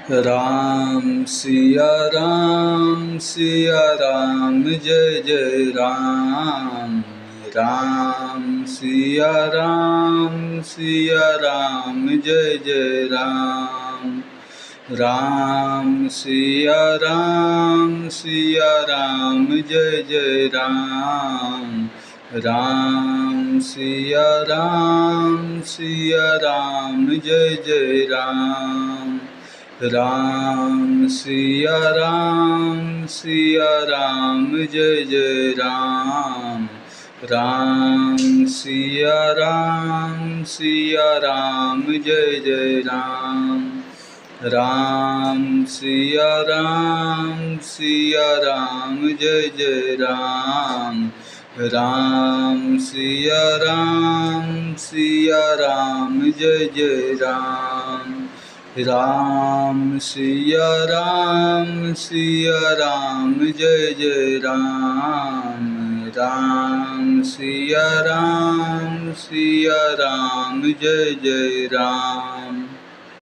Ram Siya Ram Jai Jai Ram. Ram Siya Ram Jai Jai Ram. Ram Siya Ram Jai Jai Ram. Ram Siya Ram Jai Jai Ram. Ram Siya Ram Jai Jai Ram. Ram Siya Ram Jai Jai Ram. Ram Siya Ram Jai Jai Ram. Ram Siya Ram Jai Jai Ram. Ram Siya Ram Jai Jai Ram. Ram Siya Ram Jai Jai Ram.